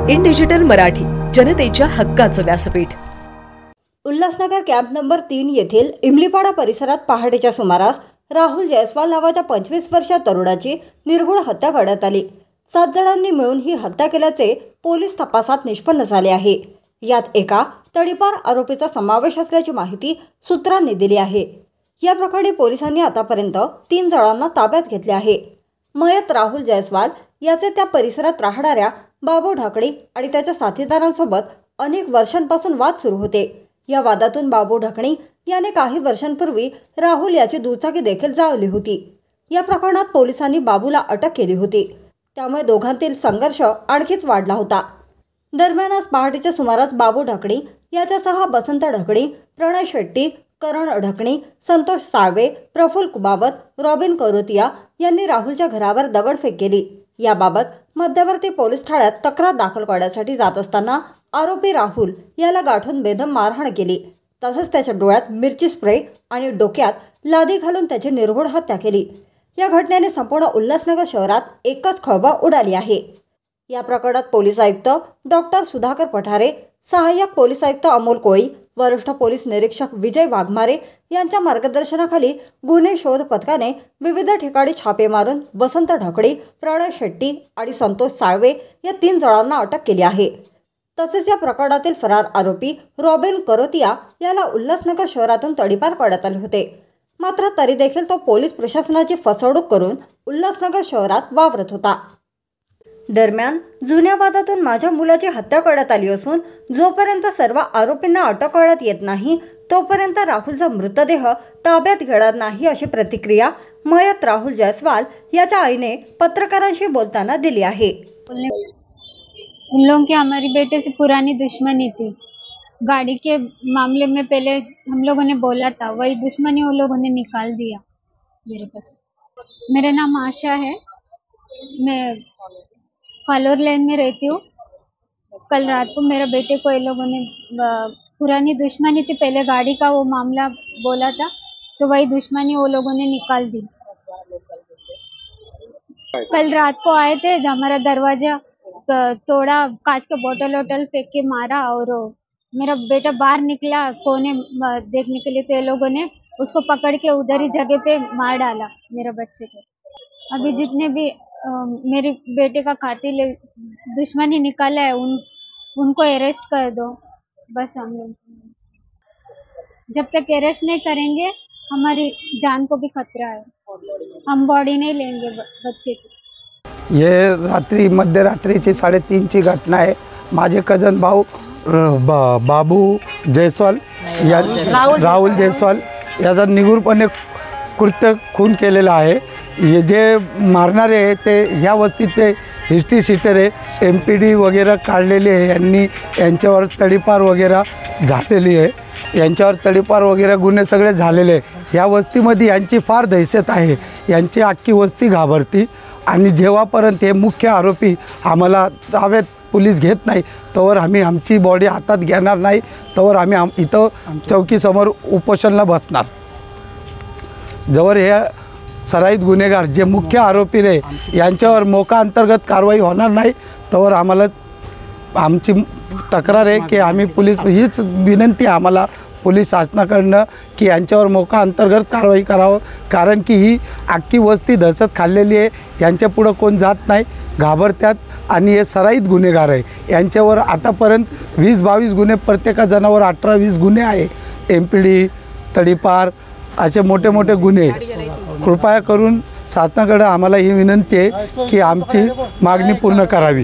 In digital Marathi, जनतेच्या हक्काचं व्यासपीठ। उल्हासनगर कॅम्प नंबर 3 येथील इमलीपाडा परिसरात पहाटेच्या सुमारास राहुल जयस्वाल नावाच्या 25 वर्षीय तरुणाची निर्घुण हत्या करण्यात आली। 7 जणांनी मिळून ही हत्या केल्याचे पोलीस तपासात निष्पन्न झाले आहे। यात एका तडीपार आरोपीचा समावेश असल्याची माहिती सूत्रांनी दिली आहे। या प्रकरणी पोलिसांनी आतापर्यंत 3 जणांना ताब्यात घेतले आहे। मयत राहुल जयस्वाल याचे त्या परिसरात राहणाऱ्या बाबू ढाकणे आणि त्याच्या साथीदारांसोबत अनेक वर्षांपासून वाद सुरू होते। या वादातून बाबू ढाकणे याने काही वर्षांपूर्वी राहुल याची दुचाकी देखील जाळली होती। या प्रकरणात पोलिसांनी बाबूला अटक केली होती, त्यामुळे दोघांतील संघर्ष आणखीच वाढला होता। दरम्यान आज पहाटेच्या सुमारास बाबू ढाकणे याच्यासह बसंत ढाकणे, प्रणय शेट्टी, करण ढाकणे, संतोष साळवे, प्रफुल्ल कुमावत, रॉबिन करोतिया यांनी राहुलच्या घरावर दगडफेक केली। याबाबत मध्यवर्ती पोलीस ठाण्यात तक्रार दाखल करण्यासाठी जात असताना आरोपी राहुल याला गाठून बेदम मारहाण केली। तसेच त्याच्या डोळ्यात मिरची स्प्रे आणि डोक्यात लादी घालून त्याची निर्घुण हत्या केली। या घटनेने संपूर्ण उल्हासनगर शहरात एकच खळबळ उडाली आहे। या प्रकरणात पोलीस आयुक्त डॉक्टर सुधाकर पठारे, सहाय्यक पोलीस आयुक्त अमोल कोळी, वरिष्ठ पोलीस निरीक्षक विजय वाघमारे यांच्या मार्गदर्शनाखाली गुन्हे शोध पथकाने विविध ठिकाणी छापे मारून बसंत ढाकणे, प्रणय शेट्टी आणि संतोष साळवे या 3 जणांना अटक केली आहे। तसेच या प्रकरणातील फरार आरोपी रॉबिन करोतिया याला उल्हासनगर शहरातून तडीपार करण्यात आले होते। मात्र तरी देखील तो पोलीस प्रशासनाची फसवणूक करून उल्हासनगर शहरात वावरत होता। दरम्यान जुन्या वादातून माझ्या मुलाची हत्या करण्यात आली असून जोपर्यंत सर्व आरोपींना अटक करण्यात येत नाही तोपर्यंत राहुलचा मृतदेह ताब्यात घेणार नाही, अशी प्रतिक्रिया मयत राहुल जयस्वाल याच्या आईने पत्रकारांशी बोलताना दिली आहे। उन लोगों की हमारी बेटे से पुरानी दुश्मनी थी। गाड़ी के मामले में पहले हम लोगों ने बोला था, वही दुश्मनी उन लोगों ने निकाल दिया मेरे पास। मेरा नाम आशा है, मैं फालोर लाइन में रहती हूँ। कल रात को मेरे बेटे को इन लोगों ने पुरानी दुश्मनी थी, पहले गाड़ी का वो मामला बोला था, तो वही दुश्मनी वो लोगों ने निकाल दी। कल रात को आए थे, हमारा दरवाजा तोड़ा, कांच के बोतल वोटल फेंक के मारा और मेरा बेटा बाहर निकला कोने देखने के लिए, तो ये लोगों ने उसको पकड़ के उधर ही जगह पे मार डाला मेरे बच्चे को। अभी जितने भी मेरे बेटे का कातिल दुश्मनी निकाला है उनको अरेस्ट कर दो बस। हम लोग जब तक अरेस्ट नहीं करेंगे हमारी जान को भी खतरा है, हम बॉडी नहीं लेंगे बच्चे की। ये रात्री मध्यरात्रीची 3:30ची घटना आहे। माझे कजन भाऊ बाबू जयस्वाल राहुल जयस्वाल याचा निगूढपणे कृत्य खून केलेला आहे। हे जे मारणारे आहे ते ह्या वस्तीत ते हिस्ट्री शीटर आहे, MPD वगैरे काढलेली आहे। यांच्यावर तडीपार वगैरे झालेली आहे, यांच्यावर तडीपार वगैरे गुन्हे सगळे झालेले आहे। ह्या वस्तीमध्ये यांची फार दहशत आहे, यांची अख्खी वस्ती घाबरती आणि जेव्हापर्यंत हे मुख्य आरोपी आम्हाला ताब्यात पोलीस घेत नाही तोवर आम्ही आमची बॉडी हातात घेणार नाही, तोवर आम्ही इथं चौकीसमोर उपोषणाला बसणार। जवळ हे सराईत गुन्हेगार जे मुख्य आरोपी रे यांच्यावर मोका अंतर्गत कारवाई होणार नाही तोवर आम्हाला आमची तक्रार आहे की आम्ही पोलीस हीच विनंती आम्हाला पोलीस शासनाकडनं की यांच्यावर मोका अंतर्गत कारवाई करावं, कारण की ही अख्खी वस्ती दहशत खाल्लेली आहे। यांच्या पुढं कोण जात नाही, घाबरतात आणि हे सराईत गुन्हेगार आहे। यांच्यावर आतापर्यंत 20-22 गुन्हे, प्रत्येका जणावर 18-20 गुन्हे आहे। MPD, तडीपार असे मोठे मोठे गुन्हे। कृपया करून शासनाकडे आम्हाला ही विनंती आहे की आमची मागणी पूर्ण करावी।